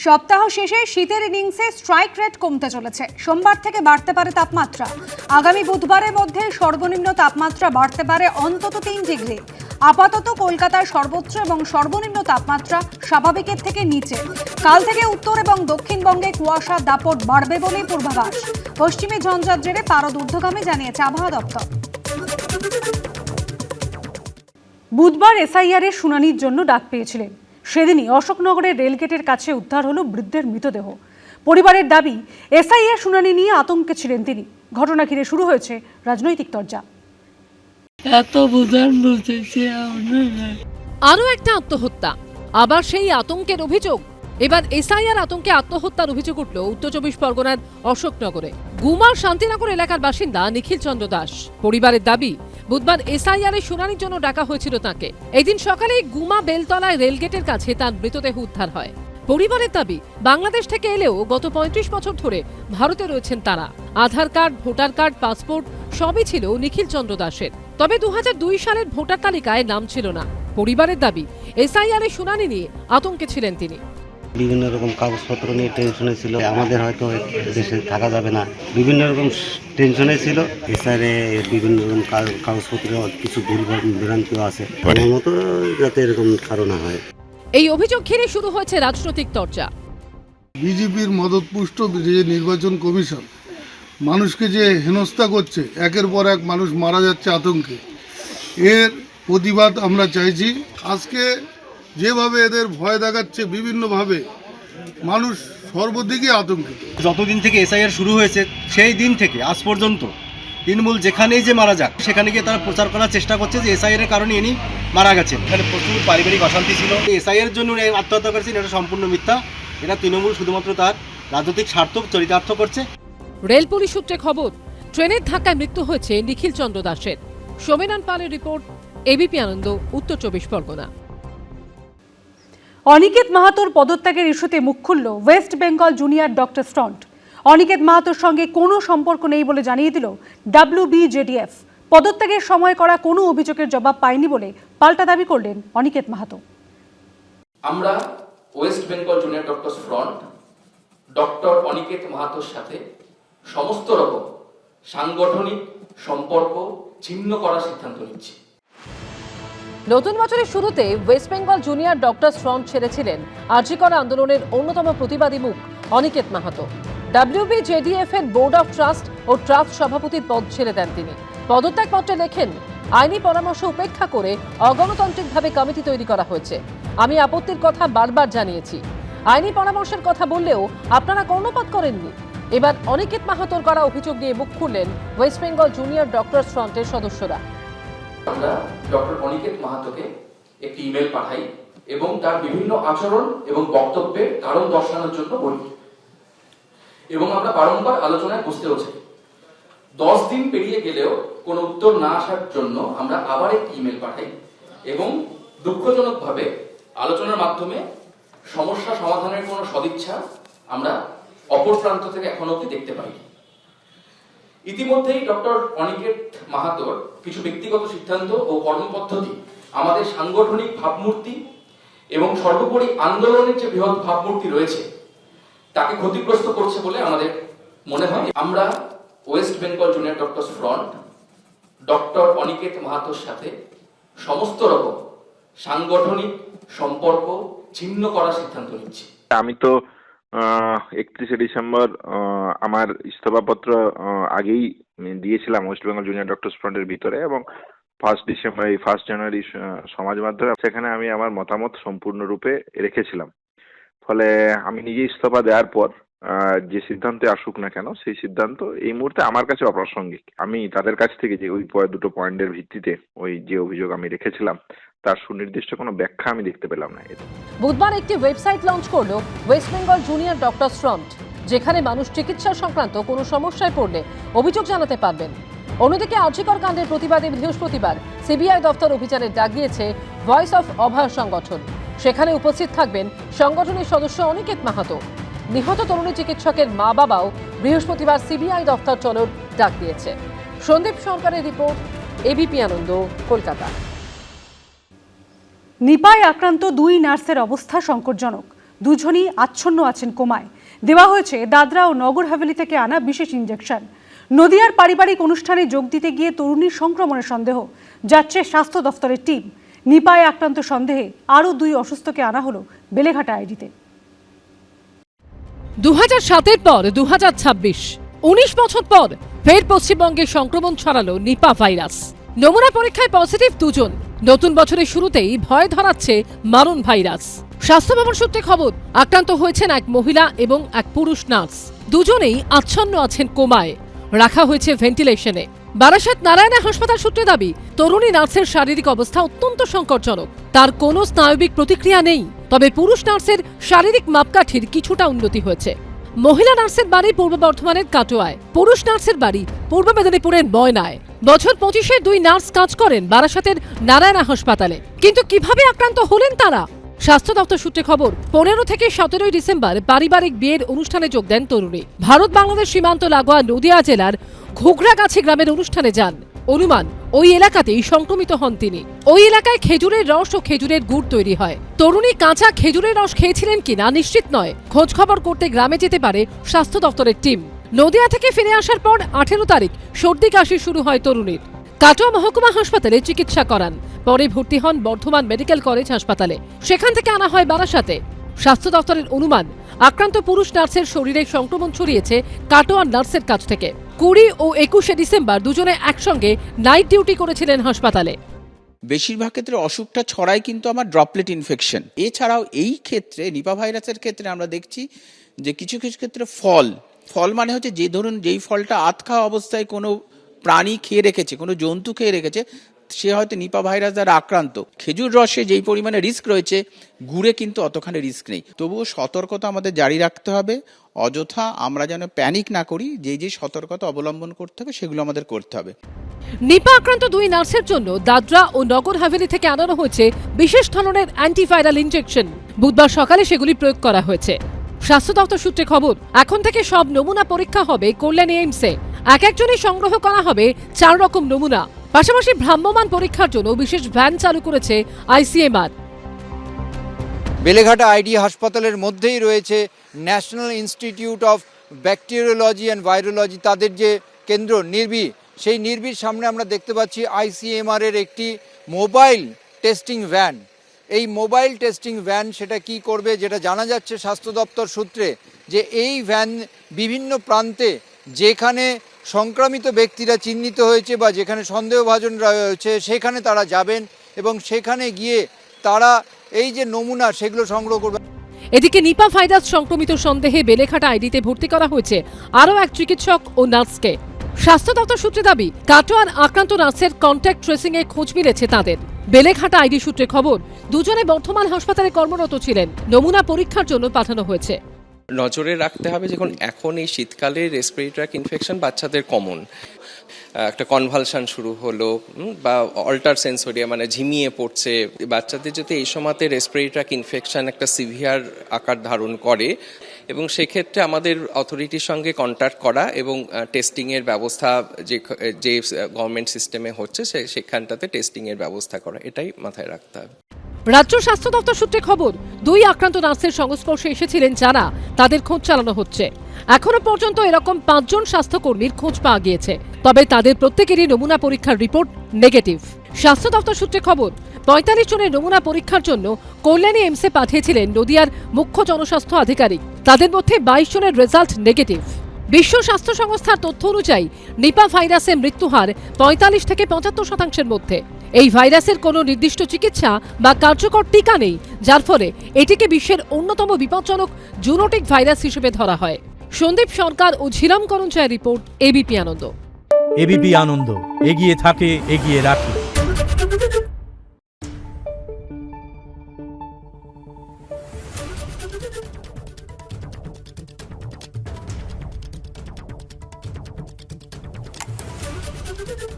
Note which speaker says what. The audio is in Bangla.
Speaker 1: সপ্তাহ শেষে শীতের ইনিংসে স্ট্রাইক রেট কমতে চলেছে। সোমবার থেকে বাড়তে পারে তাপমাত্রা। আগামী বুধবারের মধ্যে সর্বনিম্ন তাপমাত্রা বাড়তে পারে অন্তত 3 ডিগ্রি। আপাতত কলকাতার সর্বোচ্চ এবং সর্বনিম্ন তাপমাত্রা স্বাভাবিকের থেকে নিচে। কাল থেকে উত্তর এবং দক্ষিণবঙ্গে কুয়াশা দাপট বাড়বে বলে পূর্বাভাস। পশ্চিমী ঝঞ্ঝার জেরে পারদ ঊর্ধ্বগামী জানিয়েছে আবহাওয়া দপ্তর। বুধবার এসআইআর এর শুনানির জন্য ডাক পেয়েছিলেন। সেদিনই অশোকনগরের রেলগেটের কাছে উদ্ধার হলো বৃদ্ধের মৃতদেহ। পরিবারের দাবি, এসআইআর শুনানি নিয়ে আতঙ্কে ছিলেন তিনি। ঘটনা ঘিরে শুরু হয়েছে রাজনৈতিক তরজা।
Speaker 2: আরও একটা আত্মহত্যা, আবার সেই আতঙ্কের অভিযোগ। এবার এসআইআর আতঙ্কে আত্মহত্যার অভিযোগ উঠল উত্তর 24 পরগনার অশোকনগরে। গুমার শান্তিনগর এলাকার বাসিন্দা নিখিল চন্দ্র দাস। পরিবারের দাবি, বুধবার এসআইআর এর শুনানির জন্য ডাকা হয়েছিল তাকে। এদিন সকালে গুমা বেলতলায় রেলগেটের কাছে তার মৃতদেহ উদ্ধার হয়। পরিবারের দাবি, বাংলাদেশ থেকে এলেও গত 35 বছর ধরে ভারতে রয়েছেন তারা। আধার কার্ড, ভোটার কার্ড, পাসপোর্ট সবই ছিল নিখিল চন্দ্র দাসের। তবে 2002 সালের ভোটার তালিকায় নাম ছিল না। পরিবারের দাবি, এসআইআর এর শুনানি নিয়ে আতঙ্কে ছিলেন তিনি।
Speaker 3: বিভিন্ন রকম কাগজপত্র নিয়ে টেনশনে ছিল, আমাদের হয়তো দেশে থাকা যাবে না, বিভিন্ন রকম টেনশনে ছিল। এসআইআরে বিভিন্ন রকম কাগজপত্র কিছু ভুলভ্রান্তিও আছে, আমার মতো যাতে এরকম কারণ হয়।
Speaker 2: এই অভিযোগ ঘিরে শুরু হয়েছে রাজনৈতিক চর্চা।
Speaker 4: বিজেপির মদতপুষ্ট যে নির্বাচন কমিশন মানুষকে যে হেনস্থা করছে, একের পর এক মানুষ মারা যাচ্ছে আতঙ্কে, এর প্রতিবাদ আমরা চাইছি। আজকে যেভাবে এদের ভয় দেখাচ্ছে বিভিন্নভাবে, মানুষ সর্বদিকে আতঙ্কিত।
Speaker 5: যতদিন থেকে এসআইআর শুরু হয়েছে সেই দিন থেকে আজ পর্যন্ত তৃণমূল যেখানেই যে মারা যাক সেখানে গিয়ে তারা প্রচার করার চেষ্টা করছে যে এসআইআর এর কারণে ইনি মারা গেছেন। এখানে প্রচুর পারিবারিক অশান্তি ছিল। এসআইআর এর জন্য আত্মহত্যা করেছেন, এটা সম্পূর্ণ মিথ্যা। এটা তৃণমূল শুধুমাত্র তার রাজনৈতিক স্বার্থ চরিতার্থ করছে।
Speaker 2: রেল পুলিশ সূত্রে খবর, ট্রেনের ধাক্কায় মৃত্যু হয়েছে নিখিল চন্দ্র দাসের। সোমেনান পালের রিপোর্ট, এবিপি আনন্দ, উত্তর 24 পরগনা।
Speaker 1: অনিকেত মাহাতোর পদত্যাগের ইস্যুতে মুখ খুলল ওয়েস্ট বেঙ্গল জুনিয়র ডক্টর ফ্রন্ট। অনিকেত মাহাতোর সঙ্গে কোনো সম্পর্ক নেই বলে জানিয়ে দিল WBJDF। পদত্যাগের সময় করা কোনো অভিযোগের জবাব পায়নি বলে পাল্টা দাবি করলেন অনিকেত মাহাতো।
Speaker 6: আমরা ওয়েস্ট বেঙ্গল জুনিয়র ডক্টর ফ্রন্ট ডক্টর অনিকেত মাহাতোর সাথে সমস্ত রকম সাংগঠনিক সম্পর্ক ছিন্ন করার সিদ্ধান্ত নিচ্ছি।
Speaker 2: নতুন বছরের শুরুতে ওয়েস্ট বেঙ্গল জুনিয়র ডক্টরস ফ্রন্ট ছেড়েছিলেন আরজি কর আন্দোলনের অন্যতম প্রতিবাদী মুখ অনিকেত মাহাতো। WBJDF এর বোর্ড অফ ট্রাস্ট ও ট্রাস্ট সভাপতির পদ ছেড়ে দেন তিনি। পদত্যাগ পত্রে লেখেন, আইনি পরামর্শ উপেক্ষা করে অগণতান্ত্রিকভাবে কমিটি তৈরি করা হয়েছে। আমি আপত্তির কথা বারবার জানিয়েছি। আইনি পরামর্শের কথা বললেও আপনারা কর্ণপাত করেননি। এবার অনিকেত মাহাতোর করা অভিযোগ নিয়ে মুখ খুললেন ওয়েস্ট বেঙ্গল জুনিয়র ডক্টরস ফ্রন্টের সদস্যরা।
Speaker 6: আমরা ডক্টর অনিকেত মাহাতোকে একটি ইমেল পাঠাই এবং তার বিভিন্ন আচরণ এবং বক্তব্যের কারণ দর্শানোর জন্য বলি এবং আমরা বারংবার আলোচনায় বসতেও চাই। 10 দিন পেরিয়ে গেলেও কোনো উত্তর না আসার জন্য আমরা আবার একটি ইমেল পাঠাই এবং দুঃখজনকভাবে আলোচনার মাধ্যমে সমস্যা সমাধানের কোনো সদিচ্ছা আমরা অপর প্রান্ত থেকে এখনো অবধি দেখতে পাই। ইতিমধ্যেই ডক্টর অনিকেত মাহাতোর কিছু ব্যক্তিগত সিদ্ধান্ত ও কর্মপদ্ধতি আমাদের সাংগঠনিক ভাবমূর্তি এবং সর্বোপরি আন্দোলনের যে বৃহৎ ভাবমূর্তি রয়েছে তাকে ক্ষতিগ্রস্ত করছে বলে আমাদের মনে হয়। আমরা ওয়েস্ট বেঙ্গল জুনিয়র ডক্টরস ফ্রন্ট ডক্টর অনিকেত মাহাতোর সাথে সমস্ত রকম সাংগঠনিক সম্পর্ক ছিন্ন করার সিদ্ধান্ত নিচ্ছি।
Speaker 7: আমি তো 31শে ডিসেম্বর আমার ইস্তফাপত্র আগেই দিয়েছিলাম ওয়েস্ট বেঙ্গল জুনিয়র ডক্টরস ফ্রন্টের ভিতরে, এবং 1 জানুয়ারি সমাজ মাধ্যমে সেখানে আমি আমার মতামত সম্পূর্ণরূপে রেখেছিলাম। ফলে আমি নিজে ইস্তফা দেওয়ার পর যে সিদ্ধান্তে আসুক না কেন, সেই সিদ্ধান্ত এই মুহূর্তে আমার কাছে অপ্রাসঙ্গিক। আমি তাদের কাছ থেকে যে ওই দুটো পয়েন্টের ভিত্তিতে ওই যে অভিযোগ আমি রেখেছিলাম তার সুনির্দিষ্ট কোনো ব্যাখ্যা আমি দেখতে পেলাম না।
Speaker 2: বুধবার একটি ওয়েবসাইট লঞ্চ করলো ওয়েস্ট বেঙ্গল জুনিয়র ডক্টরস ফ্রন্ট, যেখানে মানুষ চিকিৎসা সংক্রান্ত কোনো সমস্যায় পড়লে অভিযোগ জানাতে পারবেন। অন্যদিকে আরজি কর কাণ্ডের প্রতিবাদে বৃহস্পতিবার সিবিআই দফতর অভিযানের ডাক দিয়েছে ভয়েস অফ অভয় সংগঠন। সেখানে উপস্থিত থাকবেন সংগঠনের সদস্য অনিকেত মাহাতো। নিহত তরুণী চিকিৎসকের মা বাবাও বৃহস্পতিবার সিবিআই দফতর চলোর ডাক দিয়েছে। সন্দীপ সরকারের রিপোর্ট, এবিপি আনন্দ, কলকাতা।
Speaker 1: নিপায় আক্রান্ত 2 নার্সের অবস্থা সংকটজনক। দুজনই আচ্ছন্ন আছেন কোমায়। দেওয়া হয়েছে দাদরা ও নগর হাভেলি থেকে আনা বিশেষ ইঞ্জেকশন। নদিয়ার পারিবারিক অনুষ্ঠানে যোগ দিতে গিয়ে তরুণীর সংক্রমণের সন্দেহ, যাচ্ছে স্বাস্থ্য দফতরের টিম। নিপায় আক্রান্ত সন্দেহে আরও 2 অসুস্থকে আনা হলো বেলেঘাটা আইডিতে।
Speaker 2: 2007-এর পর 2026, 19 বছর পর ফের পশ্চিমবঙ্গে সংক্রমণ ছড়ালো নিপা ভাইরাস। নমুনা পরীক্ষায় পজিটিভ 2 জন। নতুন বছরের শুরুতেই ভয় ধরাচ্ছে মারণ ভাইরাস। স্বাস্থ্য ভবন সূত্রে খবর, আক্রান্ত হয়েছেন এক মহিলা এবং এক পুরুষ নার্স। দুজনেই আচ্ছন্ন আছেন কোমায়, রাখা হয়েছে ভেন্টিলেশনে। বারাসাত নারায়ণা হাসপাতাল সূত্রে দাবি, তরুণী নার্সের শারীরিক অবস্থা অত্যন্ত সংকটজনক। তার কোনো স্নায়বিক প্রতিক্রিয়া নেই, তবে পুরুষ নার্সের শারীরিক মাপকাঠির কিছুটা উন্নতি হয়েছে। মহিলা নার্সের বাড়ি পূর্ব বর্ধমানের কাটোয়ায়, পুরুষ নার্সের বাড়ি পূর্ব মেদিনীপুরের ময়নায়। বছর 25-এর 2 নার্স কাজ করেন বারাসাতের নারায়ণা হাসপাতালে। কিন্তু কিভাবে আক্রান্ত হলেন তারা? স্বাস্থ্য দপ্তর সূত্রে খবর, 15 থেকে 17 ডিসেম্বর পারিবারিক বিয়ের অনুষ্ঠানে যোগ দেন তরুণী। ভারত বাংলাদেশ সীমান্ত লাগোয়া নদিয়া জেলার ঘুঘরাগাছি গ্রামের অনুষ্ঠানে যান। অনুমান, ওই এলাকাতেই সংক্রমিত হন তিনি। ওই এলাকায় খেজুরের রস ও খেজুরের গুড় তৈরি হয়। তরুণী কাঁচা খেজুরের রস খেয়েছিলেন কিনা নিশ্চিত নয়। খোঁজ খবর করতে গ্রামে যেতে পারে স্বাস্থ্য দপ্তরের টিম। নদিয়া থেকে ফিরে আসার পর 18 তারিখ সর্দি কাশি শুরু হয় তরুণীর। কাটোয়া মহকুমা হাসপাতালে চিকিৎসা করান, পরে ভর্তি হন বর্ধমান মেডিকেল কলেজ হাসপাতালে। সেখান থেকে আনা হয় বারাসাতে। স্বাস্থ্য দপ্তরের অনুমান, আক্রান্ত পুরুষ নার্সের শরীরে সংক্রমণ ছড়িয়েছে কাটোয়ার নার্সের কাছ থেকে। 20 ও 21 ডিসেম্বর দুজনে একসঙ্গে নাইট ডিউটি করেছিলেন হাসপাতালে।
Speaker 8: বেশিরভাগ ক্ষেত্রে অসুখটা ছড়ায় কিন্তু আমার ড্রপলেট ইনফেকশন। এছাড়াও এই ক্ষেত্রে নিপা ভাইরাসের ক্ষেত্রে আমরা দেখছি যে কিছু কিছু ক্ষেত্রে ফল মানে হচ্ছে যে ধরুন যেই ফলটা আধ খাওয়া অবস্থায় কোনো প্রাণী খেয়ে রেখেছে, কোনো জন্তু খেয়ে রেখেছে, সে হয়তো নিপা ভাইরাস দ্বারা আক্রান্ত। খেজুর রসে যেই পরিমাণে রিস্ক রয়েছে, গুড়ে কিন্তু অতখানি রিস্ক নেই। তবুও সতর্কতা আমাদের জারি রাখতে হবে। অযথা আমরা যেন প্যানিক না করি, যে সতর্কতা অবলম্বন করতে হবে সেগুলো আমাদের করতে হবে।
Speaker 2: নিপা আক্রান্ত 2 নার্সের জন্য দাদরা ও নগর হাভেলি থেকে আনানো হয়েছে বিশেষ ধরনের অ্যান্টিভাইরাল ইনজেকশন। বুধবার সকালে সেগুলি প্রয়োগ করা হয়েছে। স্বাস্থ্য দপ্তর সূত্রে খবর, এখন থেকে সব নমুনা পরীক্ষা হবে কল্যাণী এইমসে। একজনই সংগ্রহ করা হবে 4 রকম নমুনা। পাশাপাশি ভ্রাম্যমাণ পরীক্ষার জন্য বিশেষ ভ্যান চালু করেছে ICMR।
Speaker 9: বেলেঘাটা আইডি হাসপাতালের মধ্যেই রয়েছে national institute of bacteriology and virology, তাদের যে কেন্দ্র নির্বি, সেই নির্বির সামনে আমরা দেখতে পাচ্ছি ICMR এর একটি মোবাইল টেস্টিং ভ্যান। এই মোবাইল টেস্টিং ভ্যান সেটা কি করবে, যেটা জানা যাচ্ছে স্বাস্থ্য দপ্তর সূত্রে, যে এই ভ্যান বিভিন্ন প্রান্তে যেখানে সংক্রামিত ব্যক্তিরা চিহ্নিত হয়েছে বা যেখানে সন্দেহভাজন রয়েছে সেখানে তারা যাবেন এবং সেখানে গিয়ে তারা এই যে নমুনা সেগুলো সংগ্রহ করবে।
Speaker 2: এদিকে নিপা ভাইরাস সংক্রমিত সন্দেহে বেলেঘাটা আইডিতে ভর্তি করা হয়েছে আরও এক চিকিৎসক ও নার্সকে। স্বাস্থ্য দপ্তর সূত্রে দাবি, কাটোয়ার আক্রান্ত নার্সের কন্ট্যাক্ট ট্রেসিং এ খোঁজ মিলেছে তাদের। বেলেঘাটা আইডি সূত্রে খবর, দুজনে বর্ধমান হাসপাতালে কর্মরত ছিলেন। নমুনা পরীক্ষার জন্য পাঠানো হয়েছে।
Speaker 10: নজরে রাখতে হবে, যখন এখন এই শীতকালে রেসপিরেটরি ট্র্যাক্ট ইনফেকশন বাচ্চাদের কমন, একটা কনভালশন শুরু হলো বা অল্টার সেন্সোরিয়া মানে ঝিমিয়ে পড়ছে, বাচ্চাদের যদি এই সময়তে রেসপিরেটরি ট্র্যাক্ট ইনফেকশন একটা সিভিয়ার আকার ধারণ করে, এবং সেক্ষেত্রে আমাদের অথরিটির সঙ্গে কন্ট্যাক্ট করা এবং টেস্টিংয়ের ব্যবস্থা যে গভর্নমেন্ট সিস্টেমে হচ্ছে সেখানটাতে টেস্টিংয়ের ব্যবস্থা করা, এটাই মাথায় রাখতে হবে।
Speaker 2: রাজ্য স্বাস্থ্য দপ্তর সূত্রে খবর, 2 আক্রান্ত নার্সের সংস্পর্শে এসেছিলেন যারা, তাদের খোঁজ চালানো হচ্ছে। এখনো পর্যন্ত এরকম 5 জন স্বাস্থ্যকর্মীর খোঁজ পাওয়া গিয়েছে, তবে তাদের প্রত্যেকেরই নমুনা পরীক্ষার রিপোর্ট নেগেটিভ। স্বাস্থ্য দপ্তর সূত্রে খবর, 45 জনের নমুনা পরীক্ষার জন্য কল্যাণী এইমসে পাঠিয়েছিলেন নদিয়ার মুখ্য জনস্বাস্থ্য আধিকারিক। তাদের মধ্যে 22 জনের রেজাল্ট নেগেটিভ। বিশ্ব স্বাস্থ্য সংস্থার তথ্য অনুযায়ী নিপা ভাইরাসে মৃত্যুহার 45 থেকে 75% মধ্যে। এই ভাইরাসের কোনো নির্দিষ্ট চিকিৎসা বা কার্যকর টিকা নেই, যার ফলে এটিকে বিশ্বের অন্যতম বিপজ্জনক জুনোটিক ভাইরাস হিসেবে ধরা হয়। সন্দীপ সরকার ও ঝিরাম করঞ্চায়ের রিপোর্ট, এবিপি আনন্দ।
Speaker 11: এবিপি আনন্দ, এগিয়ে থাকে, এগিয়ে রাখে।
Speaker 12: Thank you.